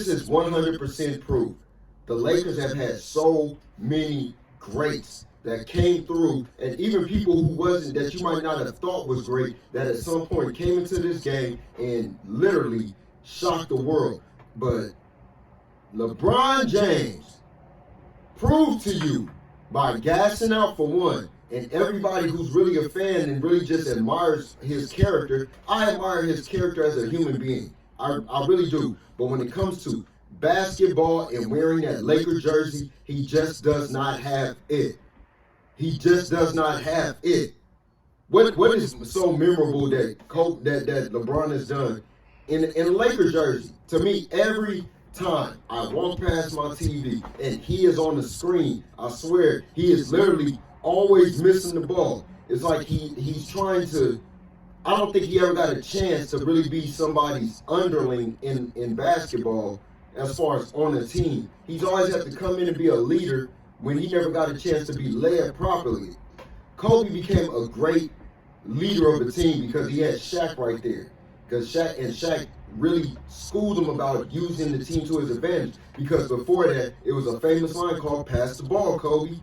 this is 100% proof. The Lakers have had so many greats that came through, and even people who wasn't, that you might not have thought was great, that at some point came into this game and literally shocked the world. But LeBron James proved to you by gassing out for one, and everybody who's really a fan and really just admires his character, I admire his character as a human being. I really do. But when it comes to basketball and wearing that Laker jersey, he just does not have it. He just does not have it. What is so memorable that LeBron has done in a Laker jersey? To me, every time I walk past my TV and he is on the screen, I swear he is literally always missing the ball. It's like he's trying to. I don't think he ever got a chance to really be somebody's underling in basketball as far as on a team. He's always had to come in and be a leader when he never got a chance to be led properly. Kobe became a great leader of the team because he had Shaq right there. Because Shaq really schooled him about using the team to his advantage. Because before that, it was a famous line called "Pass the ball, Kobe."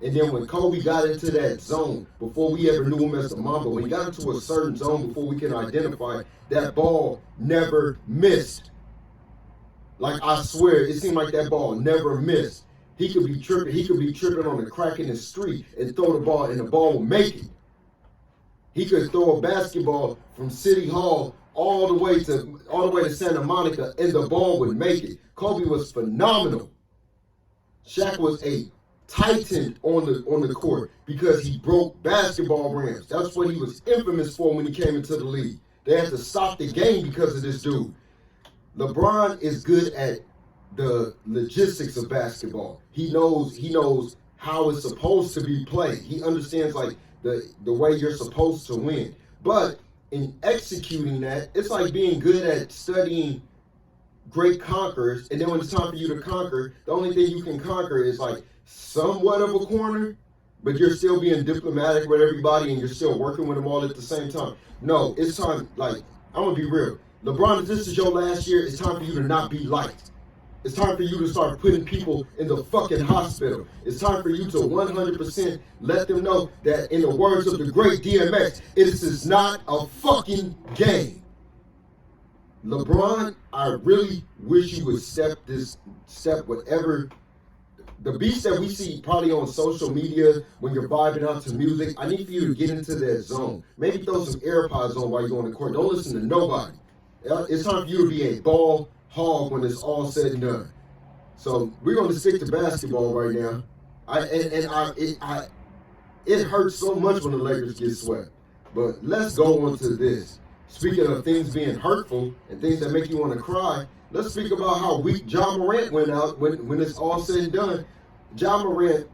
And then when Kobe got into that zone, before we ever knew him as the Mamba, when he got into a certain zone before we can identify, that ball never missed. Like, I swear, it seemed like that ball never missed. He could be tripping on a crack in the street and throw the ball, and the ball would make it. He could throw a basketball from City Hall all the way to Santa Monica, and the ball would make it. Kobe was phenomenal. Shaq was a titan on the court because he broke basketball rams. That's what he was infamous for when he came into the league. They had to stop the game because of this dude. LeBron is good at the logistics of basketball. He knows how it's supposed to be played. He understands like the way you're supposed to win. But in executing that, it's like being good at studying great conquerors, and then when it's time for you to conquer, the only thing you can conquer is like somewhat of a corner, but you're still being diplomatic with everybody and you're still working with them all at the same time. No, it's time, like, I'm gonna be real. LeBron, if this is your last year, it's time for you to not be liked. It's time for you to start putting people in the fucking hospital. It's time for you to 100% let them know that, in the words of the great DMX, it is not a fucking game. LeBron, I really wish you would step whatever, the beats that we see probably on social media when you're vibing out to music. I need for you to get into that zone. Maybe throw some AirPods on while you're on the court. Don't listen to nobody. It's time for you to be a ball hog when it's all said and done. So we're going to stick to basketball right now. It hurts so much when the Lakers get swept. But let's go on to this. Speaking of things being hurtful and things that make you want to cry, let's speak about how weak Ja Morant went out when it's all said and done. Ja Morant,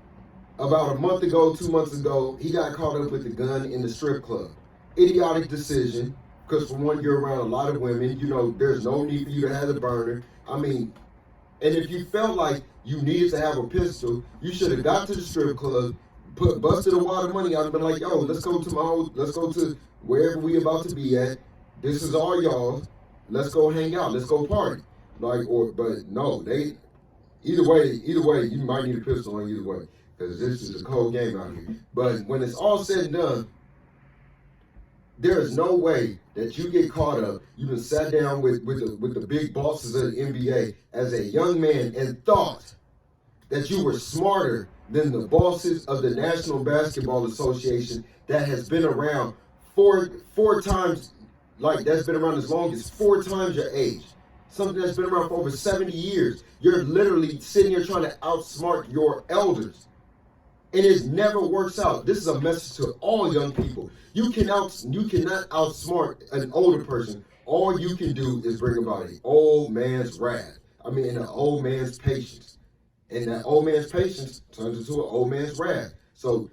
about a month ago, 2 months ago, he got caught up with the gun in the strip club. Idiotic decision, because for one, you're around a lot of women. You know, there's no need for you to have a burner. I mean, and if you felt like you needed to have a pistol, you should have got to the strip club, busted a wad of money out and been like, yo, let's go to wherever we about to be at. This is all y'all. Let's go hang out. Let's go party. But no, either way, you might need a pistol on either way, because this is a cold game out here. But when it's all said and done, there is no way that you get caught up. You've been sat down with the big bosses of the NBA as a young man and thought that you were smarter than the bosses of the National Basketball Association that has been around four times, like that's been around as long as 4 times your age. Something that's been around for over 70 years. You're literally sitting here trying to outsmart your elders. And it never works out. This is a message to all young people. You cannot outsmart an older person. All you can do is bring about an old man's wrath. An old man's patience. And that old man's patience turns into an old man's wrath. So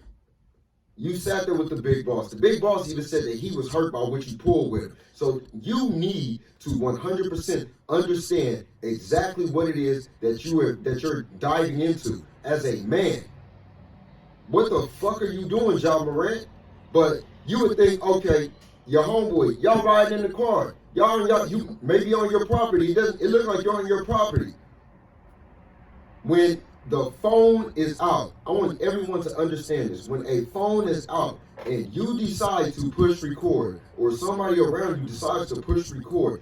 you sat there with the big boss. The big boss even said that he was hurt by what you pulled with him. So you need to 100% understand exactly what it is that you're diving into as a man. What the fuck are you doing, Ja Morant? But you would think, okay, your homeboy, y'all riding in the car. You maybe on your property. It looks like you're on your property. When the phone is out, I want everyone to understand this. When a phone is out and you decide to push record, or somebody around you decides to push record,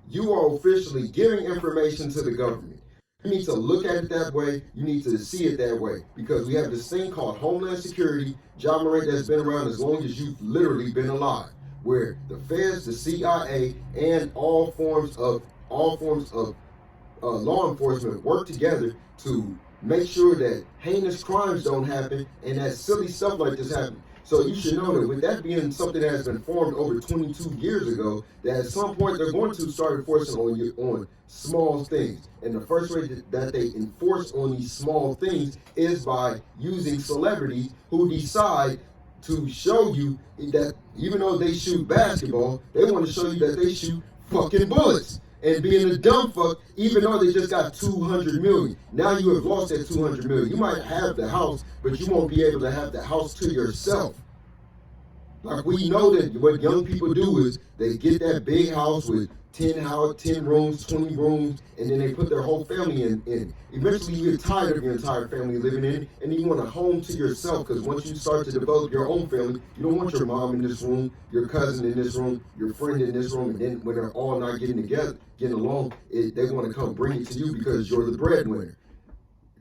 you are officially giving information to the government. You need to look at it that way. You need to see it that way, because we have this thing called Homeland Security, John Morant, that's been around as long as you've literally been alive, where the feds, the CIA, and all forms of law enforcement work together to make sure that heinous crimes don't happen and that silly stuff like this happen. So you should know that with that being something that has been formed over 22 years ago, that at some point they're going to start enforcing on small things. And the first way that they enforce on these small things is by using celebrities who decide to show you that even though they shoot basketball, they want to show you that they shoot fucking bullets. And being a dumb fuck, even though they just got 200 million. Now you have lost that 200 million. You might have the house, but you won't be able to have the house to yourself. Like, we know that what young people do is they get that big house with 10 rooms, 20 rooms, and then they put their whole family in. Eventually you get tired of your entire family living in it, and you want a home to yourself, because once you start to develop your own family, you don't want your mom in this room, your cousin in this room, your friend in this room, and then when they're all not getting together, getting along, they want to come bring it to you because you're the breadwinner.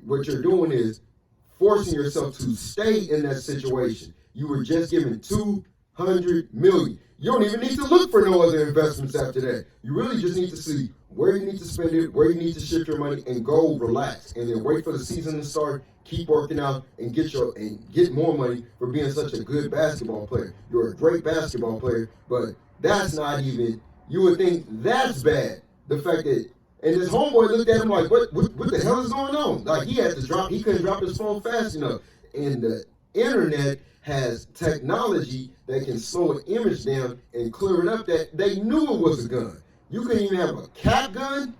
What you're doing is forcing yourself to stay in that situation. You were just given 200 million. You don't even need to look for no other investments after that. You really just need to see where you need to spend it, where you need to shift your money, and go relax. And then wait for the season to start, keep working out, and get more money for being such a good basketball player. You're a great basketball player, but that's not even, you would think that's bad. The fact that, and this homeboy looked at him like, what the hell is going on? Like, he couldn't drop his phone fast enough. And the internet has technology that can slow an image down and clear it up, that they knew it was a gun. You couldn't even have a cap gun.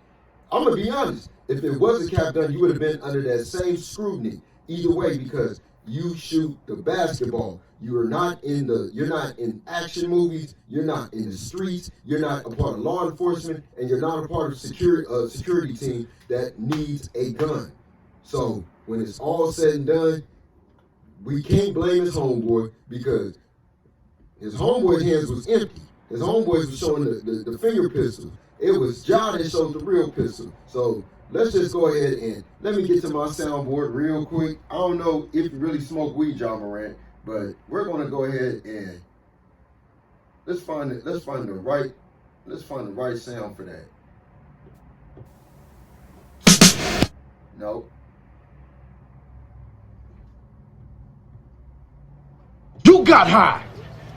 I'm gonna be honest. If it was a cap gun, you would have been under that same scrutiny. Either way, because you shoot the basketball. You're not in action movies. You're not in the streets. You're not a part of law enforcement, and you're not a part of security team that needs a gun. So when it's all said and done, we can't blame his homeboy, because his homeboy's hands was empty. His homeboys was showing the finger pistol. It was Ja that showed the real pistol. So let's just go ahead and let me get to my soundboard real quick. I don't know if you really smoke weed, John Morant, but we're gonna go ahead and let's find the right sound for that. No. You got high.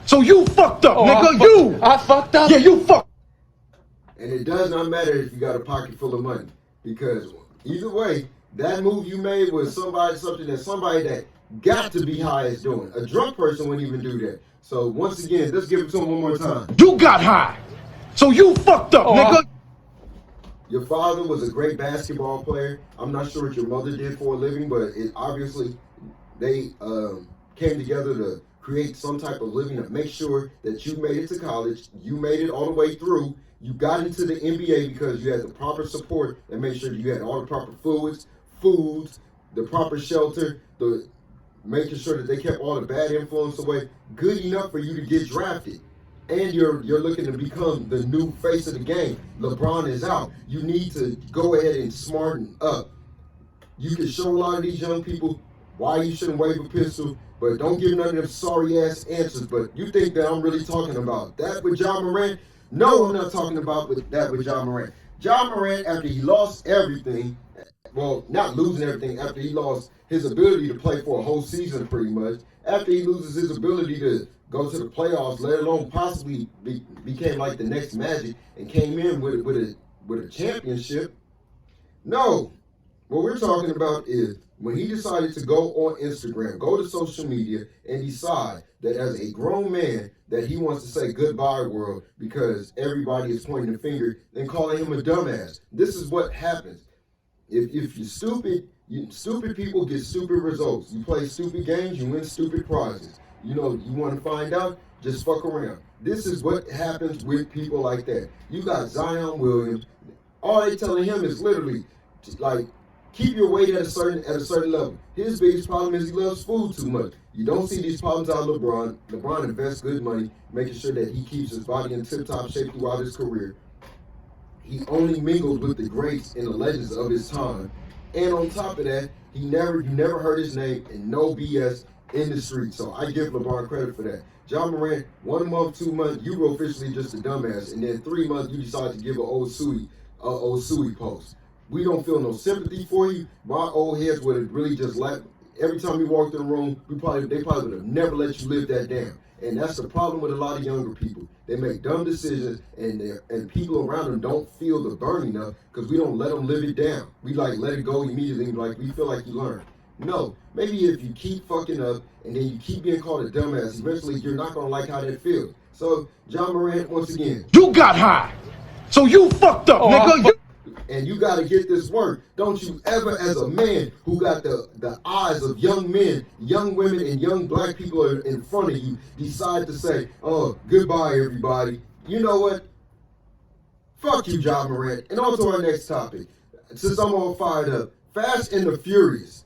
So you fucked up, nigga. I fucked up? Yeah, you fucked. And it does not matter if you got a pocket full of money, because either way, that move you made was something that got to be high is doing. A drunk person wouldn't even do that. So once again, let's give it to him one more time. You got high. So you fucked up, nigga. Your father was a great basketball player. I'm not sure what your mother did for a living, but obviously they came together to create some type of living to make sure that you made it to college, you made it all the way through, you got into the NBA because you had the proper support and made sure you had all the proper foods, the proper shelter, making sure that they kept all the bad influence away, good enough for you to get drafted. And you're looking to become the new face of the game. LeBron is out. You need to go ahead and smarten up. You can show a lot of these young people why you shouldn't wave a pistol, but don't give none of them sorry-ass answers. But you think that I'm really talking about that with John Morant? No, I'm not talking about that with John Morant. John Morant, after he lost everything, well, not losing everything, after he lost his ability to play for a whole season pretty much, after he loses his ability to go to the playoffs, let alone possibly became like the next Magic and came in with a championship. No, what we're talking about is when he decided to go on Instagram, go to social media, and decide that as a grown man that he wants to say goodbye world because everybody is pointing the finger and calling him a dumbass. This is what happens. If you're stupid, stupid people get stupid results. You play stupid games, you win stupid prizes. You know, you want to find out, just fuck around. This is what happens with people like that. You got Zion Williams. All they telling him is literally like keep your weight at a certain level. His biggest problem is he loves food too much. You don't see these problems out of LeBron. LeBron invests good money, making sure that he keeps his body in tip-top shape throughout his career. He only mingled with the greats and the legends of his time. And on top of that, you never heard his name and no BS in the street. So I give LeBron credit for that. John Morant, 1 month, 2 months, you were officially just a dumbass. And then 3 months, you decided to give an old Suey post. We don't feel no sympathy for you. My old heads would have really just let, every time you walked in the room, they probably would have never let you live that down. And that's the problem with a lot of younger people. They make dumb decisions, and people around them don't feel the burn enough because we don't let them live it down. We like let it go immediately, like we feel like you learned. No, maybe if you keep fucking up and then you keep being called a dumbass, eventually you're not gonna like how that feels. So John Morant, once again, You got high. So you fucked up, nigga. and you got to get this work. Don't you ever, as a man who got the eyes of young men, young women, and young black people in front of you, decide to say, oh, goodbye, everybody. You know what? Fuck you, John Morant. And on to our next topic. Since I'm all fired up, Fast and the Furious.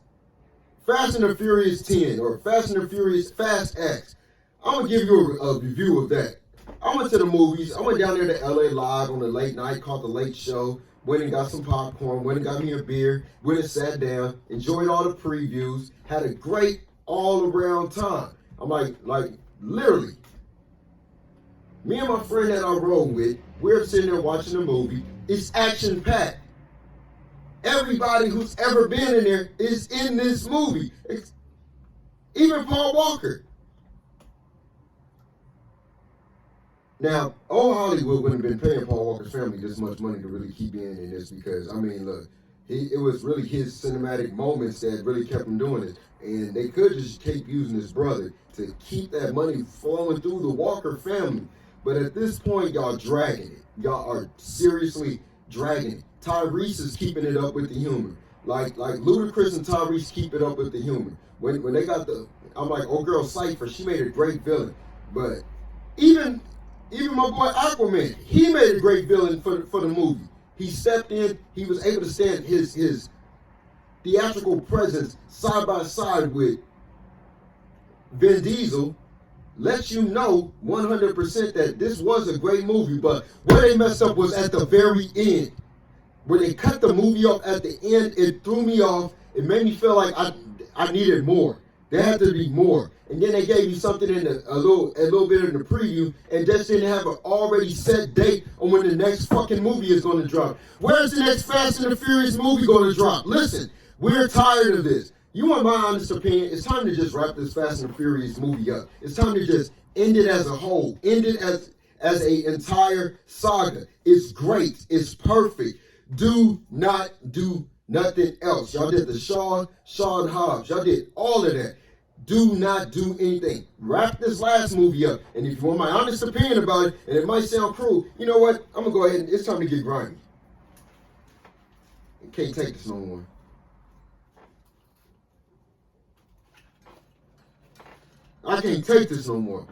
Fast and the Furious 10, or Fast and the Furious Fast X. I'm going to give you a review of that. I went to the movies. I went down there to LA Live on the late night, called The Late Show. Went and got some popcorn, went and got me a beer, went and sat down, enjoyed all the previews, had a great all-around time. I'm like literally, me and my friend that I rode with, we're sitting there watching the movie. It's action-packed. Everybody who's ever been in there is in this movie. Even Paul Walker. Now, old Hollywood wouldn't have been paying Paul Walker's family this much money to really keep being in this because, I mean, look, it was really his cinematic moments that really kept him doing it. And they could just keep using his brother to keep that money flowing through the Walker family. But at this point, y'all dragging it. Y'all are seriously dragging it. Tyrese is keeping it up with the humor. Like Ludacris and Tyrese keep it up with the humor. When they got I'm like, oh girl, Cypher, she made a great villain. But even my boy Aquaman, he made a great villain for the movie. He stepped in, he was able to stand his theatrical presence side by side with Vin Diesel, lets you know 100% that this was a great movie, but where they messed up was at the very end. When they cut the movie off at the end, it threw me off. It made me feel like I needed more. There had to be more. And then they gave you something in a little bit in the preview and just didn't have an already set date on when the next fucking movie is going to drop. Where's the next Fast and the Furious movie going to drop? Listen, we're tired of this. You want my honest opinion? It's time to just wrap this Fast and the Furious movie up. It's time to just end it as a whole. End it as a entire saga. It's great. It's perfect. Do not do nothing else. Y'all did the Sean Hobbs. Y'all did all of that. Do not do anything. Wrap this last movie up. And if you want my honest opinion about it, and it might sound cruel, you know what? I'm going to go ahead and it's time to get grimy. I can't take this no more. I can't take this no more.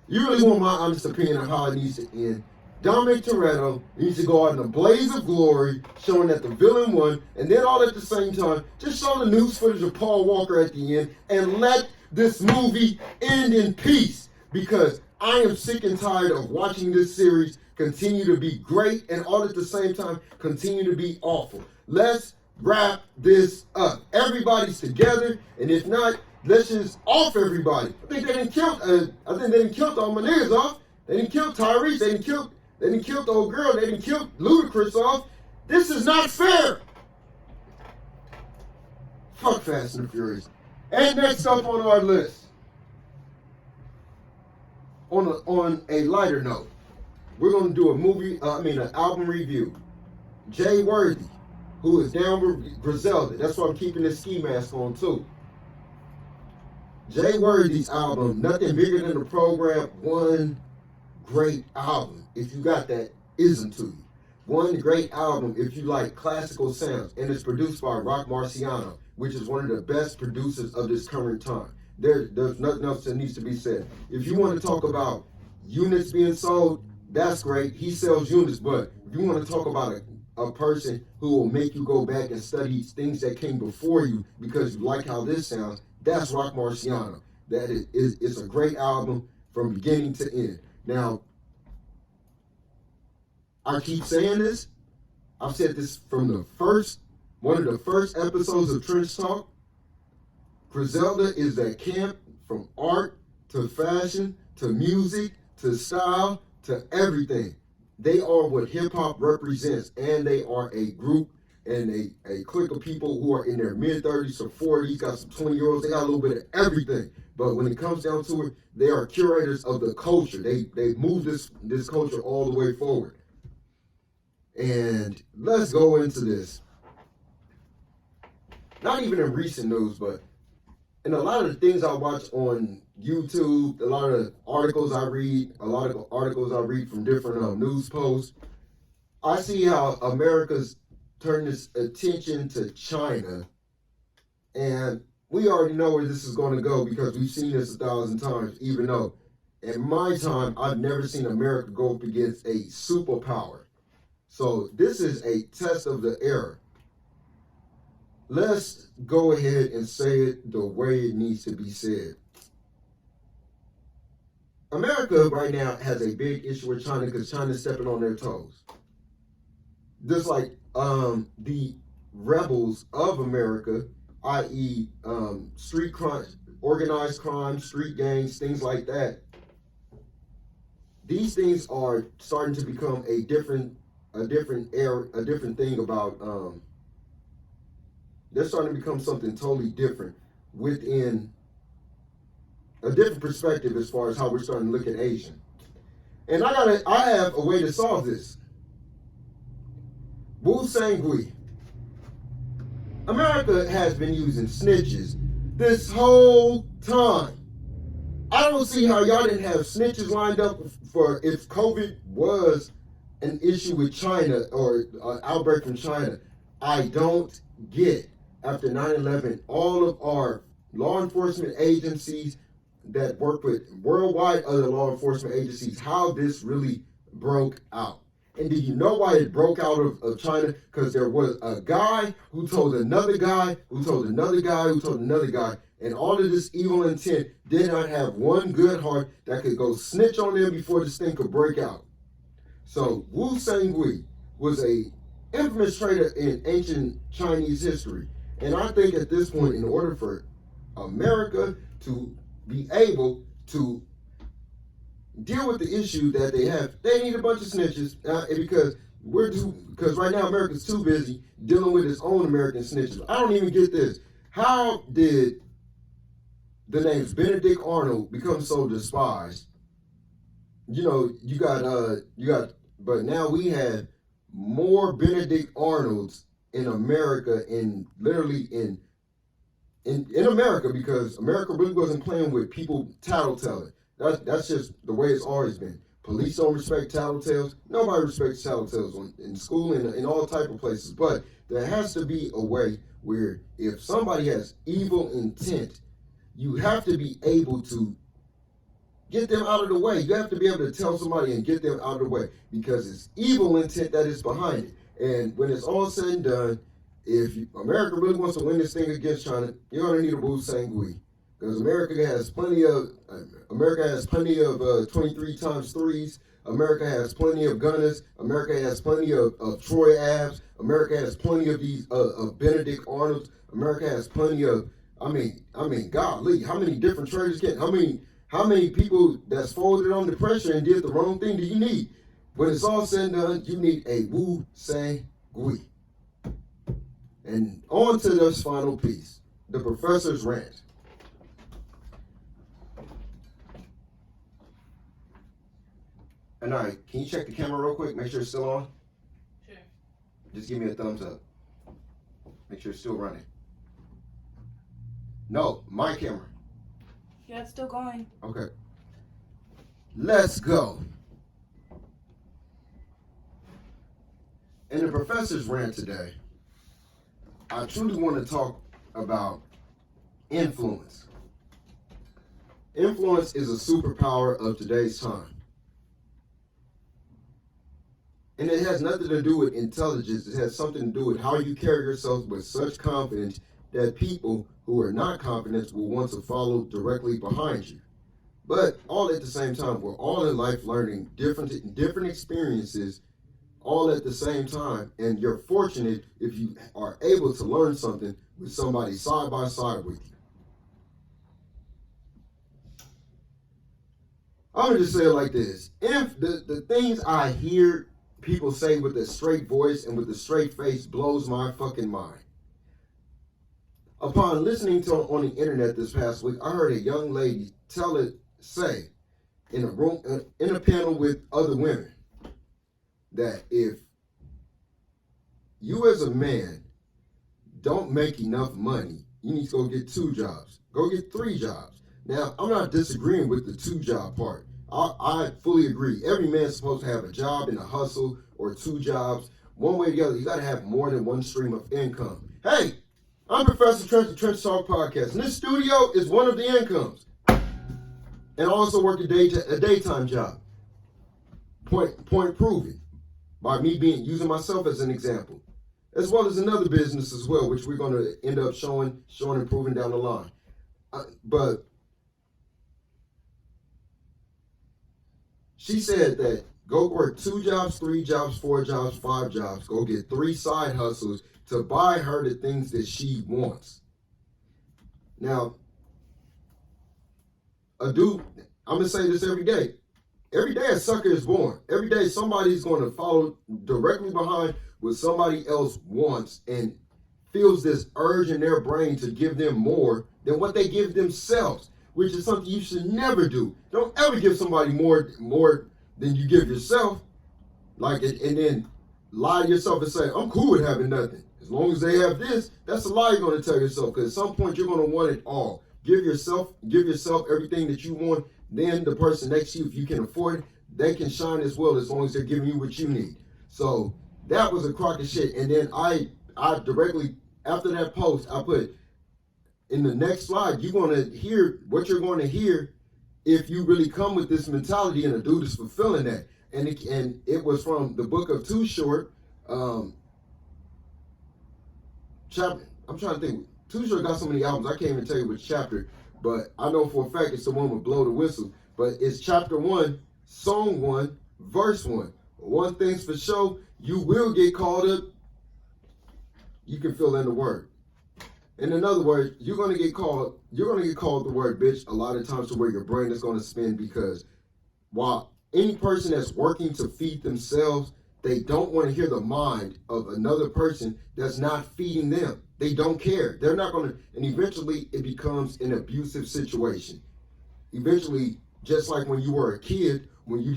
You really want my honest opinion on how it needs to end? Dominic Toretto needs to go out in a blaze of glory, showing that the villain won, and then all at the same time, just show the news footage of Paul Walker at the end, and let this movie end in peace, because I am sick and tired of watching this series continue to be great, and all at the same time, continue to be awful. Let's wrap this up. Everybody's together, and if not, let's just off everybody. I think they didn't kill all my niggas off. They didn't kill Tyrese. They didn't kill the old girl. They didn't kill Ludacris off. This is not fair. Fuck Fast and the Furious. And next up on our list, on a lighter note, we're going to do an album review. Jay Worthy, who is down with Griselda. That's why I'm keeping this ski mask on too. Jay Worthy's album, Nothing Bigger Than the Program, one great album. If you got that ism to you. One great album if you like classical sounds. And it's produced by Rock Marciano, which is one of the best producers of this current time. There's nothing else that needs to be said. If you want to talk about units being sold, that's great. He sells units, but if you want to talk about a person who will make you go back and study things that came before you because you like how this sounds, that's Rock Marciano. That it's a great album from beginning to end. Now, I keep saying this. I've said this from one of the first episodes of Trynch Talk. Griselda is that camp from art to fashion to music to style to everything. They are what hip hop represents, and they are a group and a clique of people who are in their mid-30s to 40s, got some 20-year-olds, they got a little bit of everything. But when it comes down to it, they are curators of the culture. They move this culture all the way forward. And let's go into this. Not even in recent news, but in a lot of the things I watch on YouTube, a lot of articles I read, from different news posts, I see how America's turned its attention to China. And we already know where this is going to go because we've seen this 1,000 times, even though in my time, I've never seen America go up against a superpower. So this is a test of the era. Let's go ahead and say it the way it needs to be said. America right now has a big issue with China because China's stepping on their toes. Just like the rebels of America, i.e. Street crime, organized crime, street gangs, things like that. These things are starting to become a different thing about, they're starting to become something totally different within a different perspective as far as how we're starting to look at Asian. And I have a way to solve this. Wu Sangui. America has been using snitches this whole time. I don't see how y'all didn't have snitches lined up for if COVID was an issue with China or an outbreak from China. I don't get, after 9/11, all of our law enforcement agencies that work with worldwide other law enforcement agencies, how this really broke out. And do you know why it broke out of China? Because there was a guy who told another guy, who told another guy, who told another guy, and all of this evil intent did not have one good heart that could go snitch on them before this thing could break out. So Wu Sangui was a infamous traitor in ancient Chinese history. And I think at this point, in order for America to be able to deal with the issue that they have, they need a bunch of snitches because right now America's too busy dealing with its own American snitches. I don't even get this. How did the names Benedict Arnold become so despised? You know, you got, but now we have more Benedict Arnolds in America, in America, because America really wasn't playing with people tattletelling. That's just the way it's always been. Police don't respect tattletales. Nobody respects tattletales in school and in all type of places. But there has to be a way where if somebody has evil intent, you have to be able to get them out of the way. You have to be able to tell somebody and get them out of the way because it's evil intent that is behind it. And when it's all said and done, if America really wants to win this thing against China, you're going to need a Wu Sangui. Because America has plenty of 23 times threes. America has plenty of gunners. America has plenty of Troy Abs. America has plenty of these of Benedict Arnolds. America has plenty of, I mean, golly, how many different traders how many people that's folded under pressure and did the wrong thing do you need? When it's all said and done, you need a Wu Sangui. And on to this final piece, the professor's rant. And all right, can you check the camera real quick? Make sure it's still on. Sure. Just give me a thumbs up. Make sure it's still running. No, my camera. Yeah, it's still going. Okay. Let's go. In the professor's rant today, I truly want to talk about influence. Influence is a superpower of today's time. And it has nothing to do with intelligence. It has something to do with how you carry yourself with such confidence that people who are not confident will want to follow directly behind you. But all at the same time, we're all in life learning different experiences all at the same time. And you're fortunate if you are able to learn something with somebody side by side with you. I'm going to just say it like this. If the things I hear people say with a straight voice and with a straight face blows my fucking mind. Upon listening to on the internet this past week, I heard a young lady say in a room, in a panel with other women, that if you as a man don't make enough money, you need to go get 2 jobs. Go get 3 jobs. Now, I'm not disagreeing with the 2-job part. I fully agree. Every man's supposed to have a job and a hustle or 2 jobs. One way or the other, you got to have more than one stream of income. Hey, I'm Professor Trynch, the Trynch Talk Podcast, and this studio is one of the incomes. And I also work a daytime job. Point proven by me using myself as an example, as well as another business as well, which we're going to end up showing and proving down the line. But she said that go work 2 jobs, 3 jobs, 4 jobs, 5 jobs. Go get 3 side hustles to buy her the things that she wants. Now, I'm going to say this every day. Every day a sucker is born. Every day somebody's going to follow directly behind what somebody else wants and feels this urge in their brain to give them more than what they give themselves, which is something you should never do. Don't ever give somebody more than you give yourself. And then lie to yourself and say, I'm cool with having nothing. As long as they have this, that's a lie you're going to tell yourself, because at some point you're going to want it all. Give yourself everything that you want. Then the person next to you, if you can afford it, they can shine as well, as long as they're giving you what you need. So that was a crock of shit. And then I directly, after that post, I put, in the next slide, you're going to hear what you're going to hear if you really come with this mentality, and a dude is fulfilling that. And it was from the book of Too Short. Chapter, I'm trying to think. Too Short got so many albums, I can't even tell you which chapter, but I know for a fact it's the one with Blow the Whistle. But it's chapter 1, song 1, verse 1. One thing's for sure, you will get called up. You can fill in the word. And in other words, you're going to get called the word bitch a lot of times, to where your brain is going to spin, because while any person that's working to feed themselves, they don't want to hear the mind of another person that's not feeding them. They don't care. They're not going to, and eventually it becomes an abusive situation. Eventually, just like when you were a kid, when you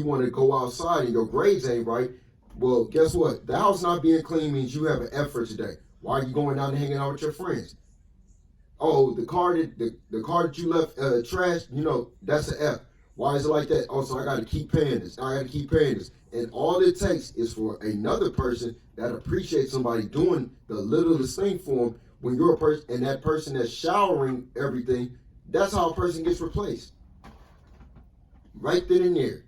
want to go outside and your grades ain't right, well, guess what? The house not being clean means you have an F for today. Why are you going out and hanging out with your friends? Oh, the car that you left trashed, that's an F. Why is it like that? Oh, so I got to keep paying this. And all it takes is for another person that appreciates somebody doing the littlest thing for them. When you're a person, and that person that's showering everything, that's how a person gets replaced. Right then and there.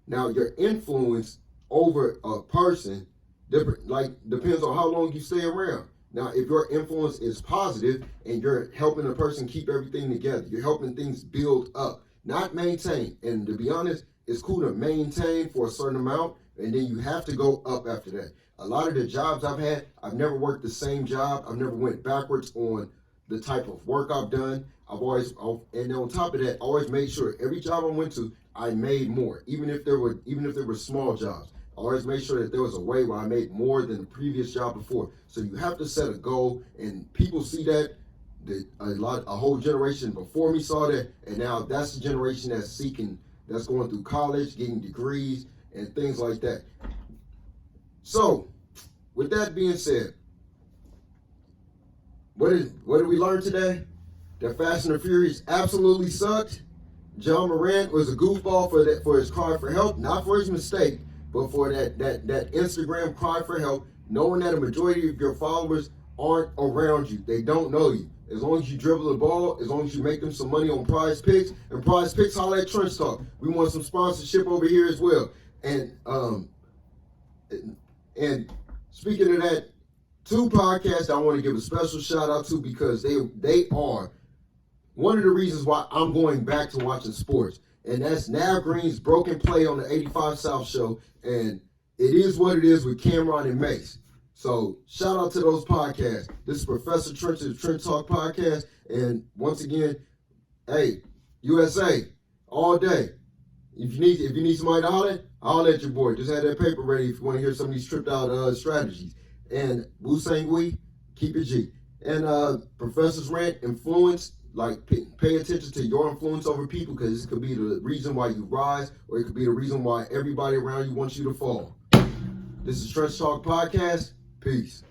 Now, your influence over a person depends on how long you stay around. Now, if your influence is positive and you're helping a person keep everything together, you're helping things build up, not maintain. And to be honest, it's cool to maintain for a certain amount, and then you have to go up after that. A lot of the jobs I've had, I've never worked the same job. I've never went backwards on the type of work I've done. And on top of that, I always made sure every job I went to, I made more, even if there were small jobs. I always made sure that there was a way where I made more than the previous job before. So you have to set a goal, and people see that. A whole generation before me saw that, and now that's the generation that's going through college, getting degrees, and things like that. So, with that being said, what did we learn today? That Fast and the Furious absolutely sucked. John Morant was a goofball for his cry for help, not for his mistake, but for that Instagram cry for help, knowing that a majority of your followers aren't around you. They don't know you. As long as you dribble the ball, as long as you make them some money on Prize Picks, and Prize Picks, holla at Trynch Talk. We want some sponsorship over here as well. And speaking of that, two podcasts I want to give a special shout out to because they are one of the reasons why I'm going back to watching sports. And that's Nav Green's Broken Play on the 85 South Show. And it is what it is with Cameron and Mace. So shout out to those podcasts. This is Professor Trynch's Trynch Talk Podcast. And once again, hey, USA, all day. If you need somebody to holler at your boy. Just have that paper ready if you want to hear some of these tripped out strategies. And Wu Sangui, keep it G. And Professor's Rant, influence, like pay attention to your influence over people because this could be the reason why you rise or it could be the reason why everybody around you wants you to fall. This is Trynch Talk Podcast. Peace.